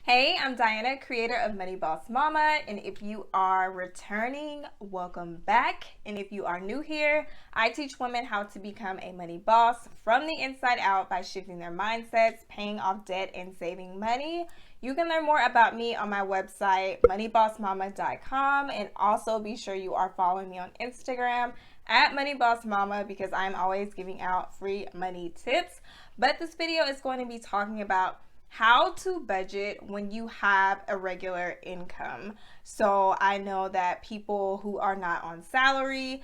Hey, I'm Diana, creator of Money Boss Mama, and if you are returning, welcome back. And if you are new here, I teach women how to become a money boss from the inside out by shifting their mindsets, paying off debt, and saving money. You can learn more about me on my website, moneybossmama.com, and also be sure you are following me on Instagram at moneybossmama because I'm always giving out free money tips. But this video is going to be talking about how to budget when you have irregular income. So I know that people who are not on salary,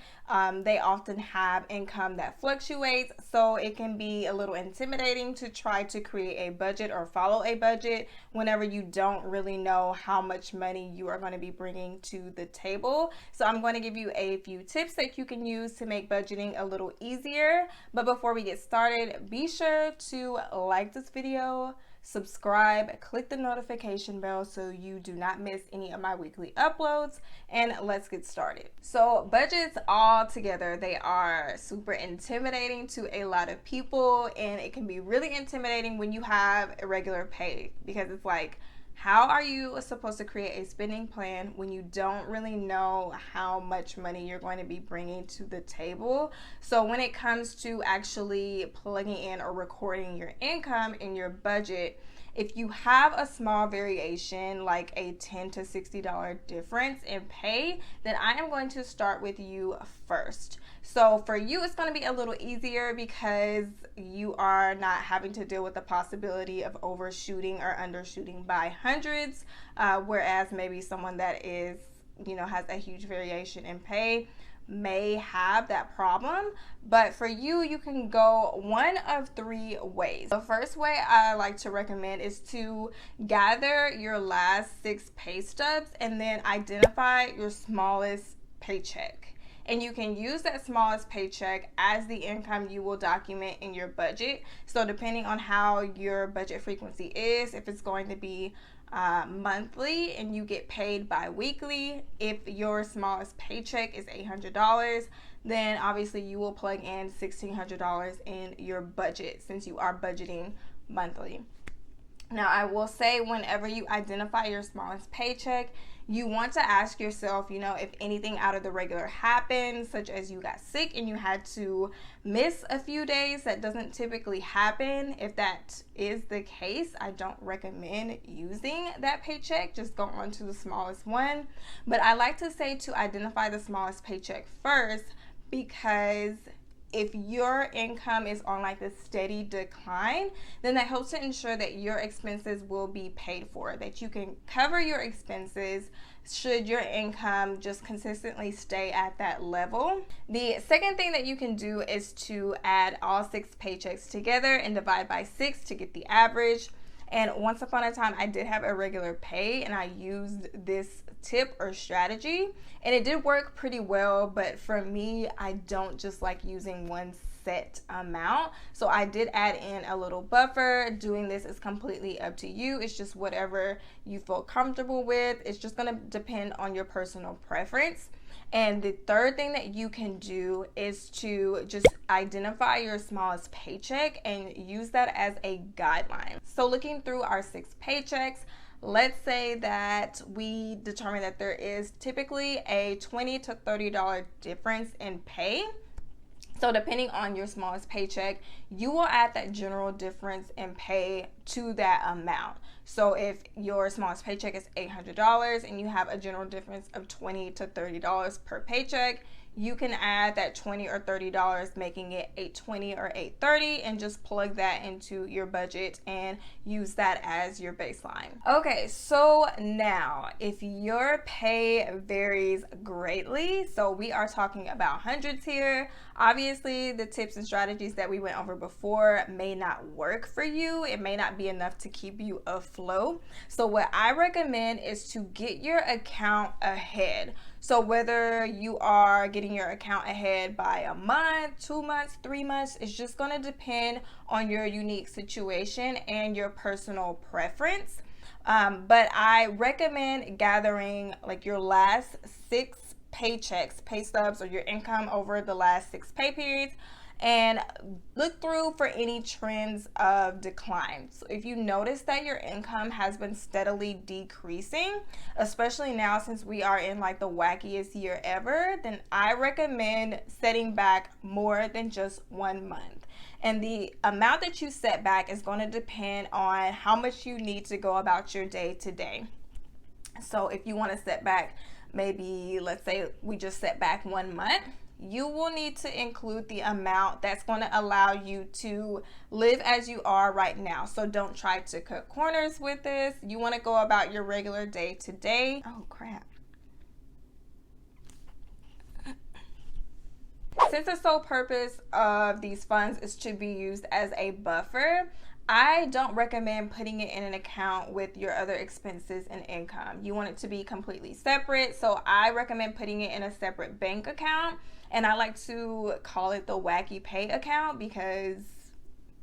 they often have income that fluctuates. So it can be a little intimidating to try to create a budget or follow a budget whenever you don't really know how much money you are going to be bringing to the table. So I'm going to give you a few tips that you can use to make budgeting a little easier. But before we get started, be sure to like this video, subscribe, click the notification bell so you do not miss any of my weekly uploads, and let's get started. So budgets all together, they are super intimidating to a lot of people, and it can be really intimidating when you have irregular pay because it's like, how are you supposed to create a spending plan when you don't really know how much money you're going to be bringing to the table? So when it comes to actually plugging in or recording your income in your budget, if you have a small variation like a $10 to $60 difference in pay, then I am going to start with you first. So for you, it's going to be a little easier because you are not having to deal with the possibility of overshooting or undershooting by hundreds, whereas maybe someone that is, has a huge variation in pay may have that problem. But for you, you can go one of three ways. The first way I like to recommend is to gather your last 6 pay stubs and then identify your smallest paycheck. And you can use that smallest paycheck as the income you will document in your budget. So depending on how your budget frequency is, if it's going to be monthly and you get paid bi-weekly, if your smallest paycheck is $800, then obviously you will plug in $1,600 in your budget since you are budgeting monthly. Now, I will say whenever you identify your smallest paycheck, you want to ask yourself, if anything out of the regular happened, such as you got sick and you had to miss a few days. That doesn't typically happen. If that is the case, I don't recommend using that paycheck. Just go on to the smallest one. But I like to say to identify the smallest paycheck first because if your income is on like this steady decline, then that helps to ensure that your expenses will be paid for, that you can cover your expenses should your income just consistently stay at that level. The second thing that you can do is to add all 6 paychecks together and divide by 6 to get the average. And once upon a time, I did have irregular pay and I used this tip or strategy and it did work pretty well. But for me, I don't just like using one set amount. So I did add in a little buffer. Doing this is completely up to you. It's just whatever you feel comfortable with. It's just going to depend on your personal preference. And the third thing that you can do is to just identify your smallest paycheck and use that as a guideline. So looking through our 6 paychecks, let's say that we determine that there is typically a $20 to $30 difference in pay. So depending on your smallest paycheck, you will add that general difference in pay to that amount. So if your smallest paycheck is $800 and you have a general difference of $20 to $30 per paycheck, you can add that $20 or $30, making it $820 or $830, and just plug that into your budget and use that as your baseline. Okay, so now if your pay varies greatly, so we are talking about hundreds here, obviously the tips and strategies that we went over before may not work for you. It may not be enough to keep you afloat. So what I recommend is to get your account ahead. So whether you are getting your account ahead by a month, 2 months, 3 months, it's just going to depend on your unique situation and your personal preference. But I recommend gathering like your last 6 paychecks, pay stubs, or your income over the last 6 pay periods, and look through for any trends of decline. So if you notice that your income has been steadily decreasing, especially now since we are in like the wackiest year ever, then I recommend setting back more than just 1 month. And the amount that you set back is going to depend on how much you need to go about your day to day. So if you want to set back, maybe let's say we just set back 1 month, you will need to include the amount that's going to allow you to live as you are right now. So don't try to cut corners with this. You want to go about your regular day to day. Oh crap. Since the sole purpose of these funds is to be used as a buffer, I don't recommend putting it in an account with your other expenses and income. You want it to be completely separate. So I recommend putting it in a separate bank account. And I like to call it the wacky pay account because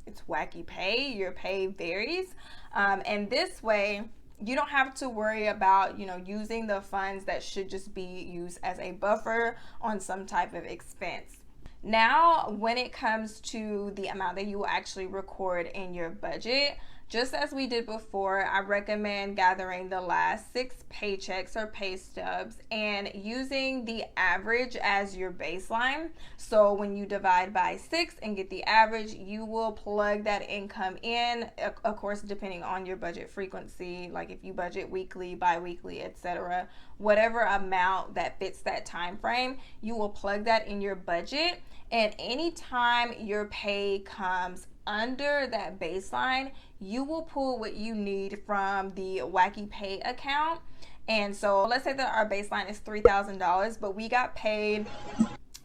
it's wacky pay. Your pay varies. And this way, you don't have to worry about, using the funds that should just be used as a buffer on some type of expense. Now, when it comes to the amount that you will actually record in your budget, just as we did before, I recommend gathering the last 6 paychecks or pay stubs and using the average as your baseline. So when you divide by 6 and get the average, you will plug that income in, of course, depending on your budget frequency, like if you budget weekly, bi-weekly, etc. Whatever amount that fits that time frame, you will plug that in your budget. And anytime your pay comes under that baseline, you will pull what you need from the wacky pay account. And so let's say that our baseline is $3,000, but we got paid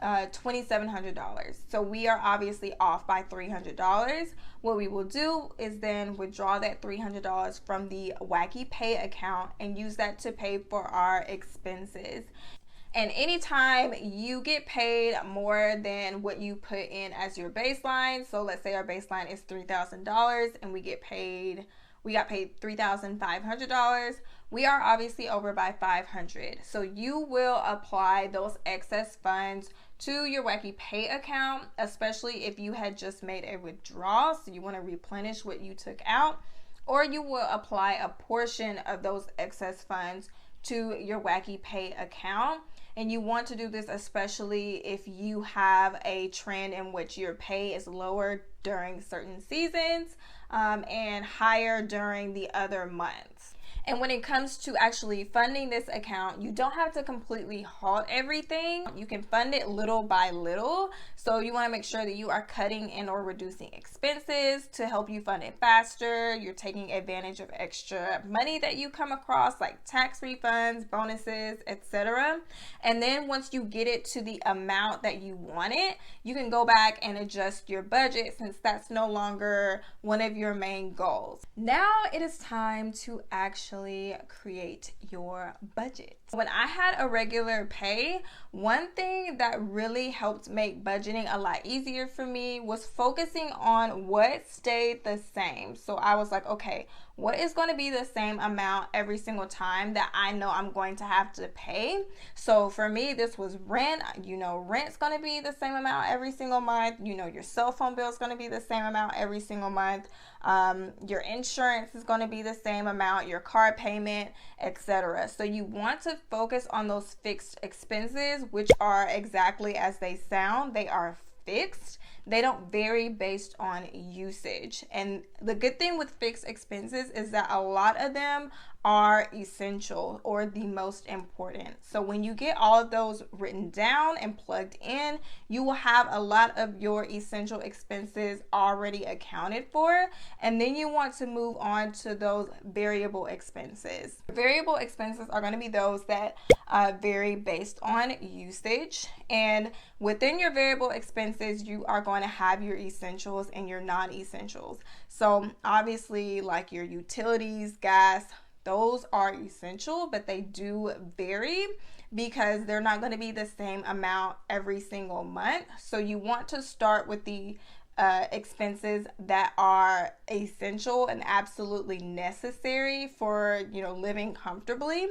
$2,700. So we are obviously off by $300. What we will do is then withdraw that $300 from the wacky pay account and use that to pay for our expenses. And anytime you get paid more than what you put in as your baseline, so let's say our baseline is $3,000 and we got paid $3,500, we are obviously over by $500. So you will apply those excess funds to your wacky pay account, especially if you had just made a withdrawal, so you want to replenish what you took out, or you will apply a portion of those excess funds to your wacky pay account. And you want to do this especially if you have a trend in which your pay is lower during certain seasons and higher during the other months. And when it comes to actually funding this account, you don't have to completely halt everything. You can fund it little by little. So you want to make sure that you are cutting and or reducing expenses to help you fund it faster. You're taking advantage of extra money that you come across, like tax refunds, bonuses, etc. And then once you get it to the amount that you want it, you can go back and adjust your budget since that's no longer one of your main goals. Now it is time to actually create your budget. When I had a regular pay, one thing that really helped make budgeting a lot easier for me was focusing on what stayed the same. So I was like, okay, what is going to be the same amount every single time that I know I'm going to have to pay? So for me, this was rent. Rent's going to be the same amount every single month. Your cell phone bill is going to be the same amount every single month. Your insurance is going to be the same amount, your car payment, etc. So you want to focus on those fixed expenses, which are exactly as they sound. They are fixed. They don't vary based on usage. And the good thing with fixed expenses is that a lot of them are essential or the most important. So when you get all of those written down and plugged in, you will have a lot of your essential expenses already accounted for. And then you want to move on to those variable expenses. Variable expenses are going to be those that vary based on usage. And within your variable expenses, you are going to have your essentials and your non-essentials. So obviously, like your utilities, gas, those are essential, but they do vary because they're not going to be the same amount every single month. So you want to start with the expenses that are essential and absolutely necessary for, living comfortably.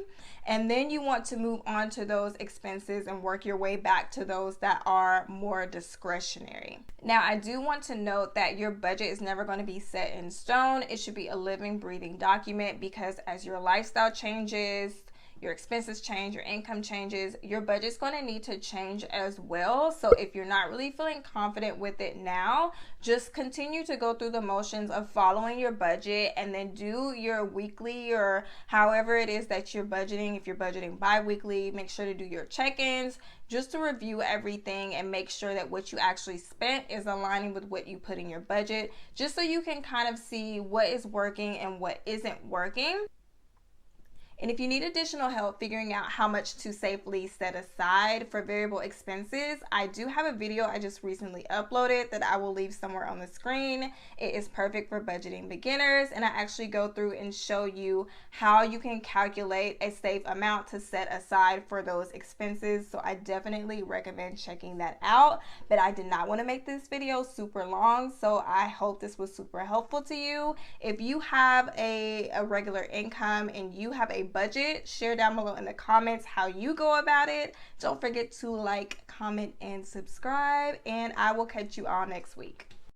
And then you want to move on to those expenses and work your way back to those that are more discretionary. Now, I do want to note that your budget is never going to be set in stone. It should be a living, breathing document, because as your lifestyle changes, your expenses change, your income changes, your budget's going to need to change as well. So if you're not really feeling confident with it now, just continue to go through the motions of following your budget, and then do your weekly or however it is that you're budgeting. If you're budgeting bi-weekly, make sure to do your check-ins just to review everything and make sure that what you actually spent is aligning with what you put in your budget, just so you can kind of see what is working and what isn't working. And if you need additional help figuring out how much to safely set aside for variable expenses, I do have a video I just recently uploaded that I will leave somewhere on the screen. It is perfect for budgeting beginners, and I actually go through and show you how you can calculate a safe amount to set aside for those expenses. So I definitely recommend checking that out. But I did not want to make this video super long, so I hope this was super helpful to you. If you have a regular income and you have a budget, share down below in the comments how you go about it. Don't forget to like, comment, and subscribe, and I will catch you all next week.